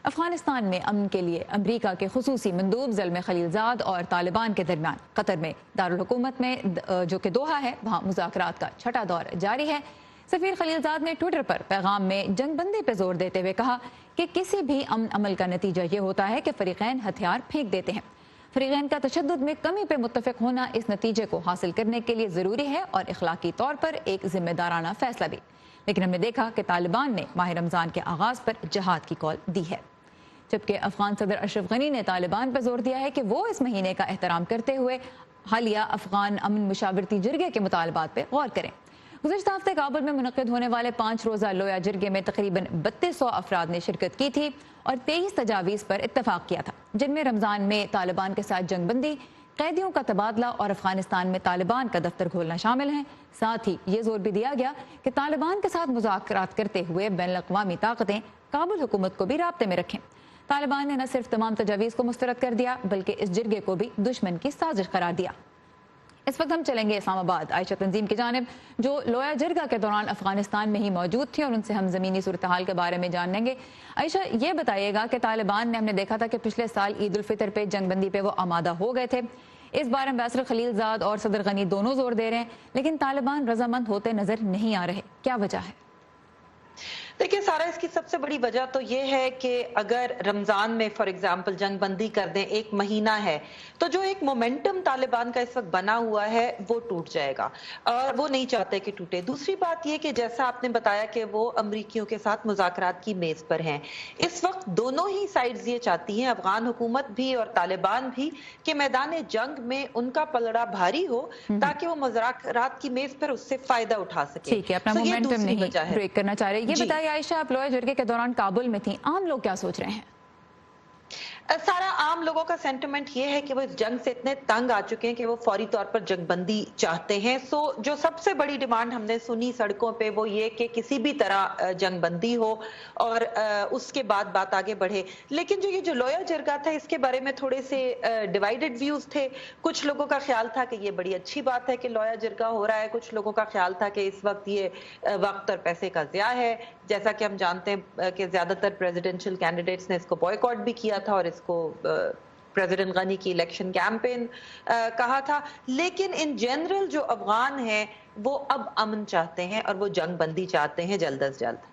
افغانستان میں امن کے لیے امریکہ کے خصوصی مندوب زلمے خلیلزاد اور طالبان کے درمیان قطر میں دارالحکومت میں جو کہ دوحہ ہے وہاں مذاکرات کا چھٹا دور جاری ہے۔ سفیر خلیلزاد نے ٹویٹر پر پیغام میں جنگ بندی پہ زور دیتے ہوئے کہا کہ کسی بھی امن عمل کا نتیجہ یہ ہوتا ہے کہ فریقین ہتھیار پھینک دیتے ہیں۔ فریقین کا تشدد میں کمی پہ متفق ہونا اس نتیجے کو حاصل کرنے کے لیے ضروری ہے اور اخلاقی طور پر ایک ذمہ دارانہ فیصلہ بھی، لیکن ہم نے دیکھا کہ طالبان نے ماہ رمضان کے آغاز پر جہاد کی کال دی ہے، جبکہ افغان صدر اشرف غنی نے طالبان پر زور دیا ہے کہ وہ اس مہینے کا احترام کرتے ہوئے حالیہ افغان امن مشاورتی جرگے کے مطالبات پر غور کریں۔ گزشتہ ہفتے کابل میں منعقد ہونے والے 5 روزہ لویا جرگے میں تقریباً 3200 افراد نے شرکت کی تھی اور 23 تجاویز پر اتفاق کیا تھا، جن میں رمضان میں طالبان کے ساتھ جنگ بندی، قیدیوں کا تبادلہ اور افغانستان میں طالبان کا دفتر کھولنا شامل ہیں۔ ساتھ ہی یہ زور بھی دیا گیا کہ طالبان کے ساتھ مذاکرات کرتے ہوئے بین الاقوامی طاقتیں کابل حکومت کو بھی رابطے میں رکھیں۔ طالبان نے نہ صرف تمام تجاویز کو مسترد کر دیا بلکہ اس جرگے کو بھی دشمن کی سازش قرار دیا۔ اس وقت ہم چلیں گے اسلام آباد عائشہ تنظیم کی جانب، جو لویا جرگہ کے دوران افغانستان میں ہی موجود تھی اور ان سے ہم زمینی صورتحال کے بارے میں جانیں گے۔ عائشہ، یہ بتائیے گا کہ طالبان نے، ہم نے دیکھا تھا کہ پچھلے سال عید الفطر پہ جنگ بندی پہ وہ آمادہ ہو گئے تھے، اس بار امبیسڈر خلیلزاد اور صدر غنی دونوں زور دے رہے ہیں، لیکن طالبان رضامند ہوتے نظر نہیں آ رہے، کیا وجہ ہے؟ دیکھیے سارا، اس کی سب سے بڑی وجہ تو یہ ہے کہ اگر رمضان میں فار ایگزامپل جنگ بندی کر دیں، ایک مہینہ ہے، تو جو ایک مومنٹم طالبان کا اس وقت بنا ہوا ہے وہ ٹوٹ جائے گا اور وہ نہیں چاہتے کہ ٹوٹے۔ دوسری بات یہ کہ جیسا آپ نے بتایا کہ وہ امریکیوں کے ساتھ مذاکرات کی میز پر ہیں، اس وقت دونوں ہی سائڈز یہ چاہتی ہیں، افغان حکومت بھی اور طالبان بھی، کہ میدان جنگ میں ان کا پلڑا بھاری ہو تاکہ وہ مذاکرات کی میز پر اس سے فائدہ اٹھا سکے۔ ٹھیک ہے، اپنا مومنٹم نہیں بریک کرنا چاہ رہے۔ یہ بتائیے عائشہ، آپ لویا جرگے کے دوران کابل میں تھیں، عام لوگ کیا سوچ رہے ہیں؟ سارا، عام لوگوں کا سینٹیمنٹ یہ ہے کہ وہ اس جنگ سے اتنے تنگ آ چکے ہیں کہ وہ فوری طور پر جنگ بندی چاہتے ہیں۔ سو جو سب سے بڑی ڈیمانڈ ہم نے سنی سڑکوں پہ وہ یہ کہ کسی بھی طرح جنگ بندی ہو اور اس کے بعد بات آگے بڑھے۔ لیکن جو لویا جرگہ تھا، اس کے بارے میں تھوڑے سے ڈیوائیڈڈ ویوز تھے۔ کچھ لوگوں کا خیال تھا کہ یہ بڑی اچھی بات ہے کہ لویا جرگہ ہو رہا ہے، کچھ لوگوں کا خیال تھا کہ اس وقت یہ وقت اور پیسے کا ضیاع ہے، جیسا کہ ہم جانتے ہیں کہ زیادہ تر پریزیڈنشل کینڈیڈیٹس نے اس کو بوائیکاٹ بھی کیا تھا اور اس کو پریزیڈنٹ غنی کی الیکشن کیمپین کہا تھا۔ لیکن ان جنرل جو افغان ہیں وہ اب امن چاہتے ہیں اور وہ جنگ بندی چاہتے ہیں جلد از جلد۔